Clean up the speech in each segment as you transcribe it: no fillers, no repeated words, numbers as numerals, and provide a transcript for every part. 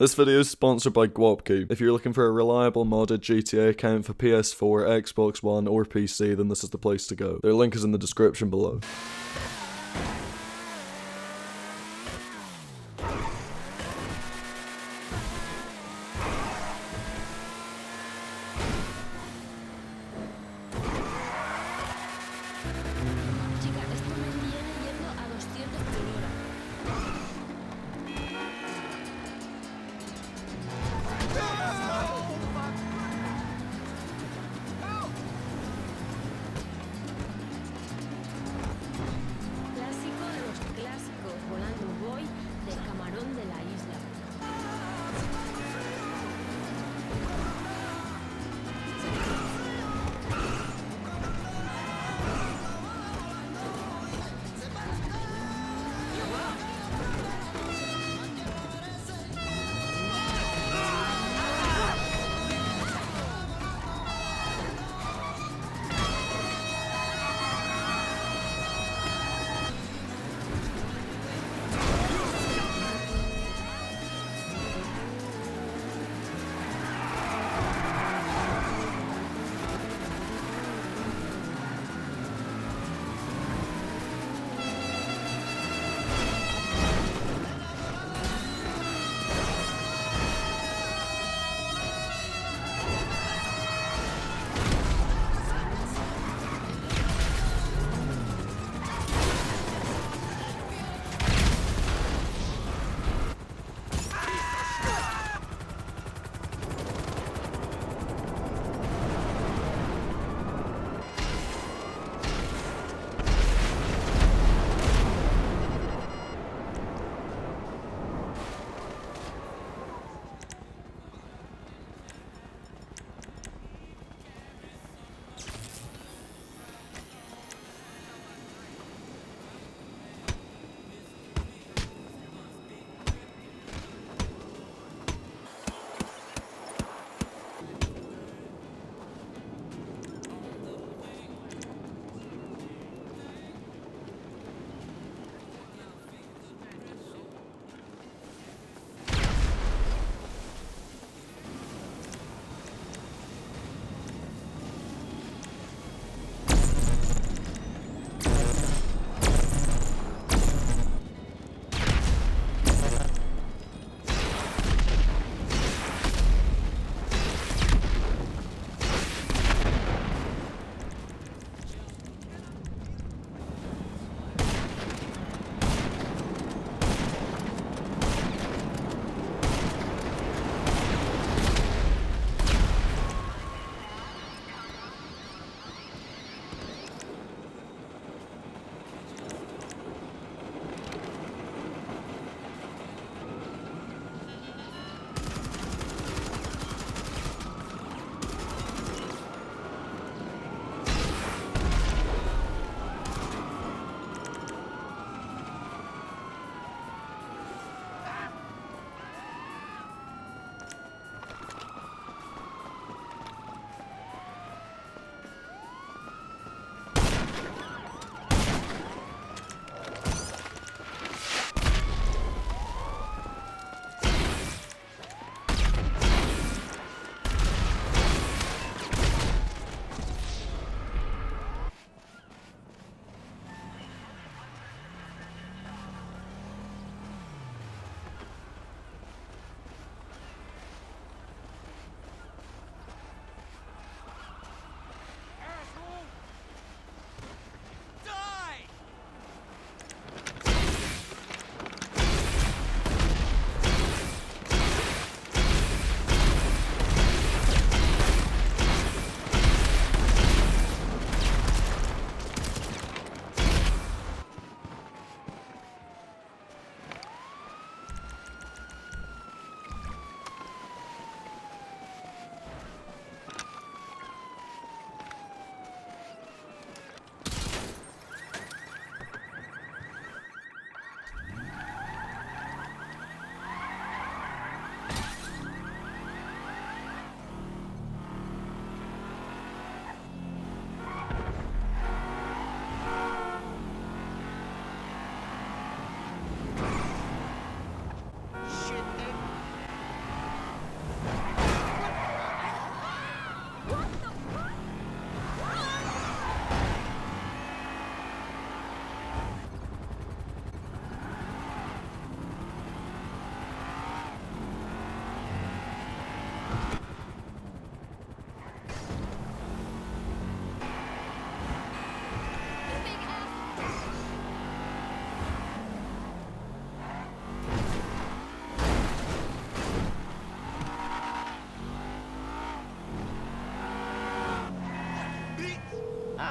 This video is sponsored by Guapku. If you're looking for a reliable modded GTA account for PS4, Xbox One, or PC, then this is the place to go. Their link is in the description below. Chica, esto me viene yendo a 200 por hora.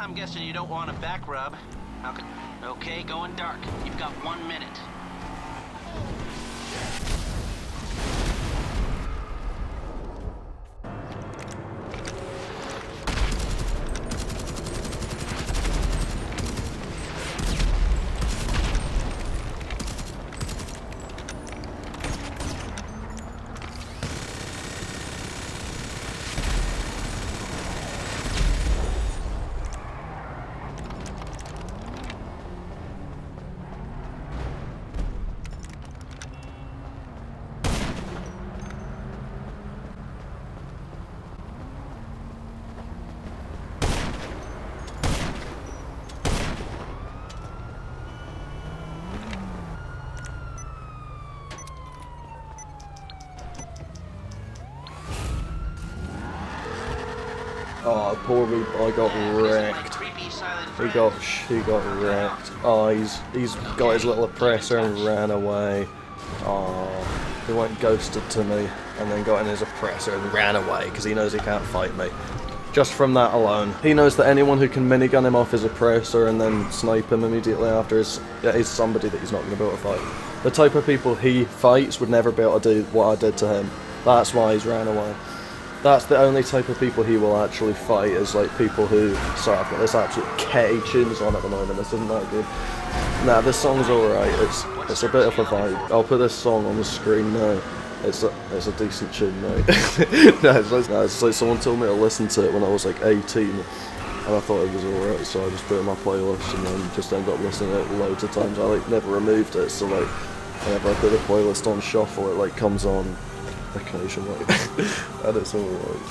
I'm guessing you don't want a back rub. How could... Okay, going dark. You've got 1 minute. Oh, poor me, I got wrecked. He got wrecked. Oh, he's got his little oppressor and ran away. Oh, he went ghosted to me and then got in his oppressor and ran away because he knows he can't fight me. Just from that alone. He knows that anyone who can minigun him off his oppressor and then snipe him immediately after is somebody that he's not going to be able to fight. The type of people he fights would never be able to do what I did to him. That's why he's ran away. That's the only type of people he will actually fight, is like people who... Sorry, I've got this absolute ketty tunes on at the moment, this isn't that good. Nah, this song's alright, it's a bit of a vibe. I'll put this song on the screen now. It's a decent tune, mate. It's like someone told me to listen to it when I was like 18, and I thought it was alright, so I just put it in my playlist and then just ended up listening to it loads of times. I like never removed it, so like whenever I put the playlist on shuffle, it like comes on occasionally, and it's alright.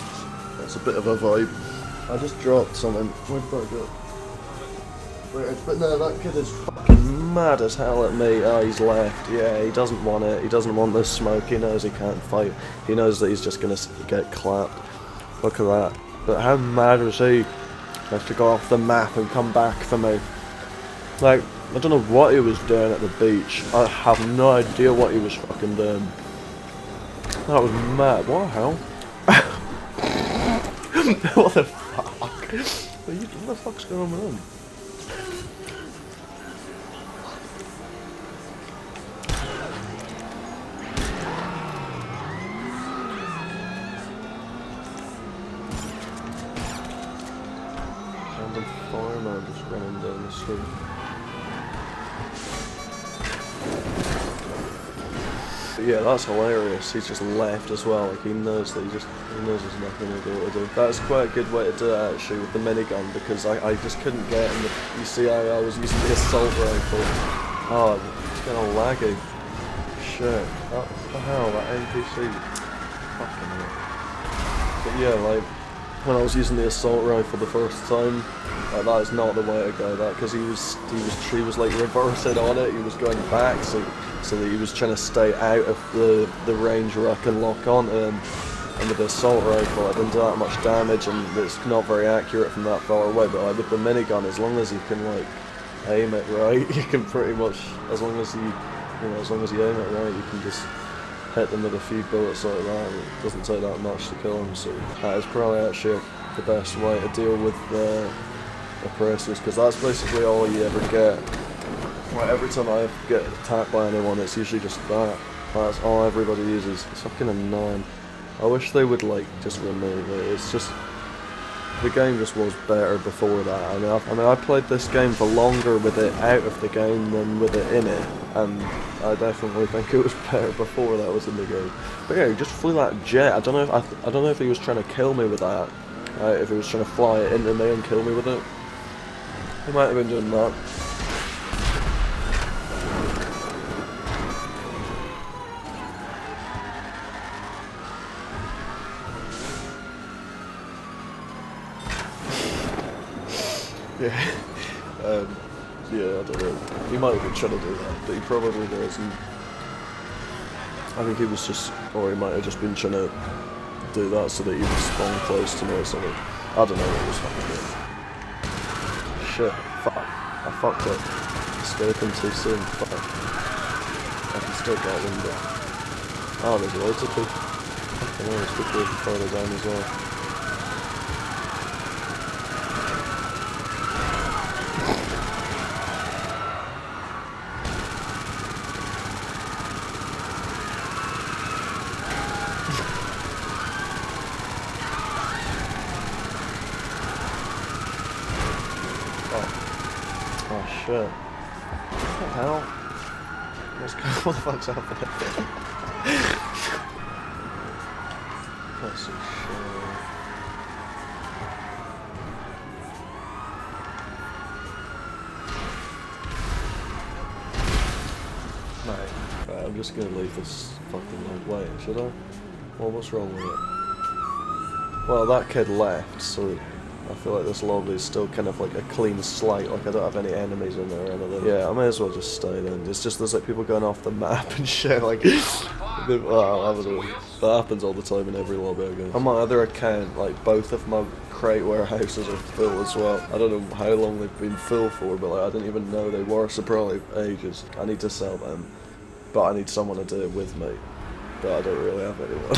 It's a bit of a vibe. I just dropped something. Where did I go? But no, that kid is fucking mad as hell at me. Oh, he's left. Yeah, he doesn't want it. He doesn't want this smoke. He knows he can't fight. He knows that he's just gonna get clapped. Look at that. But how mad was he? He has to go off the map and come back for me. Like, I don't know what he was doing at the beach. I have no idea what he was fucking doing. That was mad. What the hell? What the fuck? What the fuck's going on? Random farmer just running down the street. Yeah, that's hilarious. He's just left as well. Like he knows that he knows there's nothing to be able to do. That's quite a good way to do it actually with the minigun, because I just couldn't get in the. You see, I was using the assault rifle. Oh, it's getting all laggy. Shit. What the hell? That NPC. Fucking hell. But yeah, like when I was using the assault rifle the first time, that is not the way to go. That because he was like reversing on it. He was going back, so that he was trying to stay out of the range where I can lock onto him. And with the assault rifle, I didn't do that much damage, and it's not very accurate from that far away. But like with the minigun, as long as you can like aim it right, you can pretty much, as long as you aim it right, you can just hit them with a few bullets like that. It doesn't take that much to kill them. So that is probably actually the best way to deal with oppressors, because that's basically all you ever get. Like every time I get attacked by anyone, it's usually just that. That's all everybody uses. It's fucking annoying. I wish they would like just remove it. It's just the game just was better before that. I mean, I played this game for longer with it out of the game than with it in it, and I definitely think it was better before that was in the game. But yeah, he just flew that jet. I don't know if he was trying to kill me with that. If he was trying to fly it into me and kill me with it. He might have been doing that. Yeah, yeah, I don't know. He might have been trying to do that, but he probably doesn't. I think he was just, or he might have just been trying to do that so that he would spawn close to me or something. I don't know what he was fucking doing. Shit, fuck. I fucked up. Escaping too soon, fuck. I can still get them, but... Oh, there's loads of people. Fucking hell, there's people further down as well. shit. What the hell? What the fuck's happening? That's some shit. Right, I'm just gonna leave this fucking like wait, should I? Well, what's wrong with it? Well, that kid left, so I feel like this lobby is still kind of like a clean slate, like I don't have any enemies in there or anything. Yeah, I may as well just stay then. It's just there's like people going off the map and shit, like, that happens all the time in every lobby I go. On my other account, like, both of my crate warehouses are full as well. I don't know how long they've been full for, but like, I didn't even know they were, so probably ages. I need to sell them, but I need someone to do it with me, but I don't really have anyone.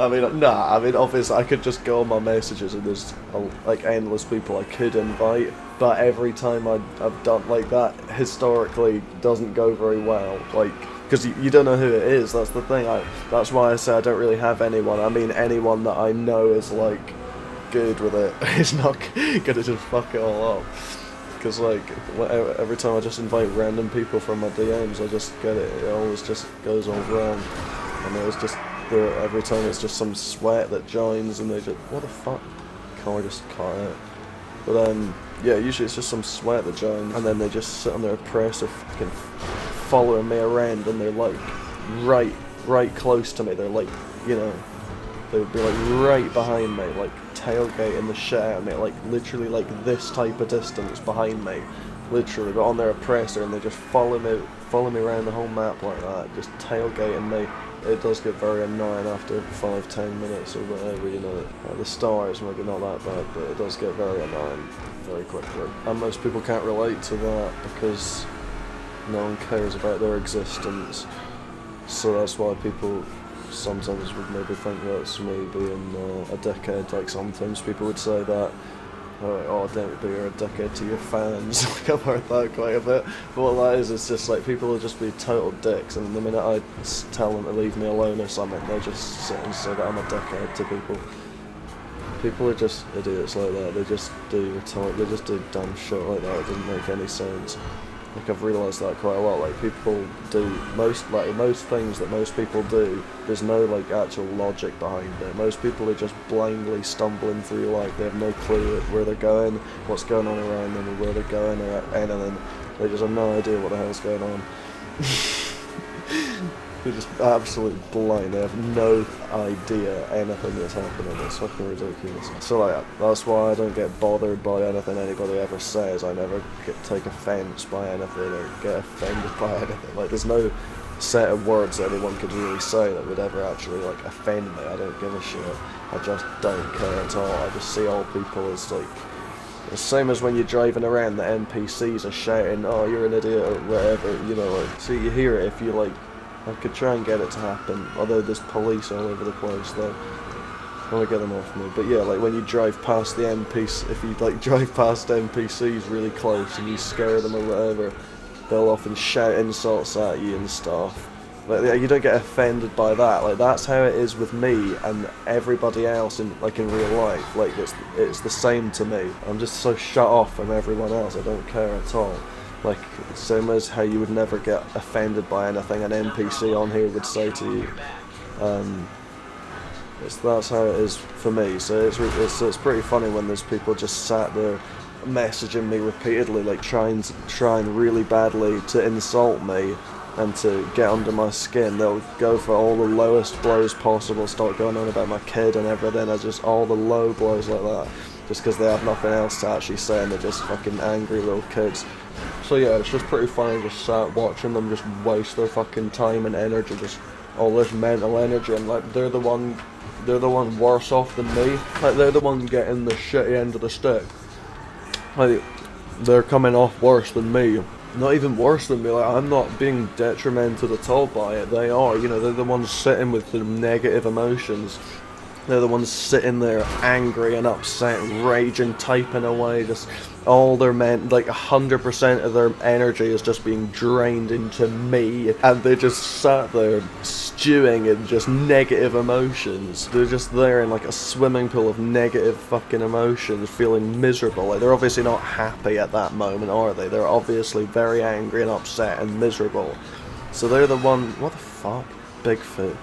I mean, obviously I could just go on my messages and there's like endless people I could invite, but every time I've done like that, historically doesn't go very well, like, because you don't know who it is, that's the thing. That's why I say I don't really have anyone. I mean, anyone that I know is like good with it is not gonna just fuck it all up, because like every time I just invite random people from my DMs, I just get it, it always just goes all wrong, and it was just every time it's just some sweat that joins and they just, what the fuck, car just caught out. But yeah, usually it's just some sweat that joins and then they just sit on their oppressor fucking following me around, and they're like right close to me. They're like, you know, they would be like right behind me, like tailgating the shit out of me, like literally like this type of distance behind me, literally, but on their oppressor, and they just follow me around the whole map like that, just tailgating me. It does get very annoying after 5-10 minutes or whatever, you know. At the start it's maybe not that bad, but it does get very annoying very quickly. And most people can't relate to that because no one cares about their existence. So that's why people sometimes would maybe think that's me being a dickhead. Like sometimes people would say that. Oh, Dempy, you're a dickhead to your fans. Like, I've heard that quite a bit. But what that is, it's just like people will just be total dicks, and the minute I tell them to leave me alone or something, they'll just sit and say that I'm a dickhead to people. People are just idiots like that. They just do dumb shit like that. It doesn't make any sense. Like, I've realised that quite a lot. Like, people do most things that most people do, there's no like actual logic behind it. Most people are just blindly stumbling through life. They have no clue where they're going, what's going on around them, or where they're going, or anything. They just have no idea what the hell's going on. They're just absolutely blind. They have no idea anything that's happening. It's fucking ridiculous. So like, that's why I don't get bothered by anything anybody ever says. I never take offence by anything or get offended by anything. Like, there's no set of words that anyone could really say that would ever actually like offend me. I don't give a shit. I just don't care at all. I just see all people as like, the same as when you're driving around, the NPCs are shouting, "Oh, you're an idiot," or whatever, you know, like, so you hear it if you like. I could try and get it to happen, although there's police all over the place though. I want to get them off me. But yeah, like when you drive past the NPC, if you like drive past NPCs really close and you scare them or whatever, they'll often shout insults at you and stuff. Like, you don't get offended by that. Like, that's how it is with me and everybody else in real life. Like, it's the same to me. I'm just so shut off from everyone else. I don't care at all. Like, same as how you would never get offended by anything an NPC on here would say to you. That's how it is for me. So it's pretty funny when there's people just sat there messaging me repeatedly, like trying really badly to insult me and to get under my skin. They'll go for all the lowest blows possible, start going on about my kid and everything, just all the low blows like that, just because they have nothing else to actually say and they're just fucking angry little kids. So yeah, it's just pretty funny just sat watching them just waste their fucking time and energy, just all this mental energy, and like they're the one worse off than me. Like, they're the one getting the shitty end of the stick. Like, they're coming off worse than me. Not even worse than me. Like, I'm not being detrimented at all by it. They are, you know, they're the ones sitting with the negative emotions They're the ones sitting there angry and upset and raging, typing away, just all their like 100% of their energy is just being drained into me, and they just sat there stewing in just negative emotions. They're just there in like a swimming pool of negative fucking emotions, feeling miserable. Like, they're obviously not happy at that moment, are they? They're obviously very angry and upset and miserable. So they're the one. What the fuck? Bigfoot.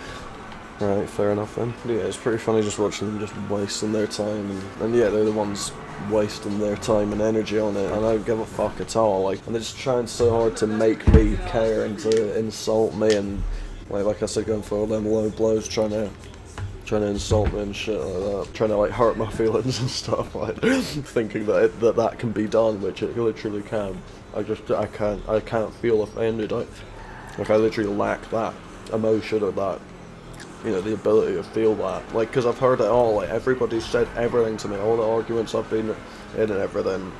Right, fair enough then. Yeah, it's pretty funny just watching them just wasting their time, and yeah, they're the ones wasting their time and energy on it, and I don't give a fuck at all. Like, and they're just trying so hard to make me care and to insult me, and like I said, going for all them low blows, trying to insult me and shit like that, trying to like hurt my feelings and stuff, like thinking that can be done, which it literally can. I can't feel offended. I literally lack that emotion or that, you know, the ability to feel that, like, because I've heard it all, like, everybody's said everything to me, all the arguments I've been in and everything,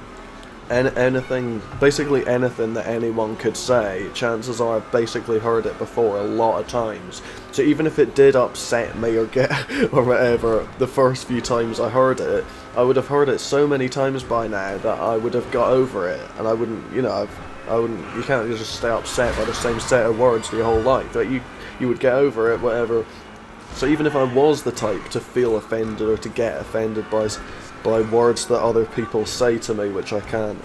and anything, basically anything that anyone could say, chances are I've basically heard it before a lot of times. So even if it did upset me or get, or whatever, the first few times I heard it, I would have heard it so many times by now that I would have got over it, and I wouldn't, you know, you can't just stay upset by the same set of words your whole life. Like, you would get over it, whatever. So even if I was the type to feel offended or to get offended by words that other people say to me, which I can't,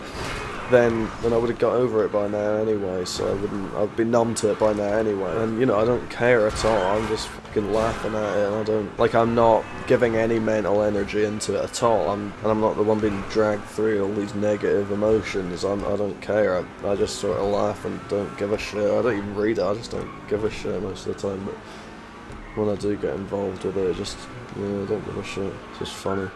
then I would have got over it by now anyway. So I'd be numb to it by now anyway. And, you know, I don't care at all. I'm just fucking laughing at it, and I'm not giving any mental energy into it at all. I'm not the one being dragged through all these negative emotions. I don't care. I just sort of laugh and don't give a shit. I don't even read it. I just don't give a shit most of the time. But when I do get involved with it, I don't give a shit. It's just funny.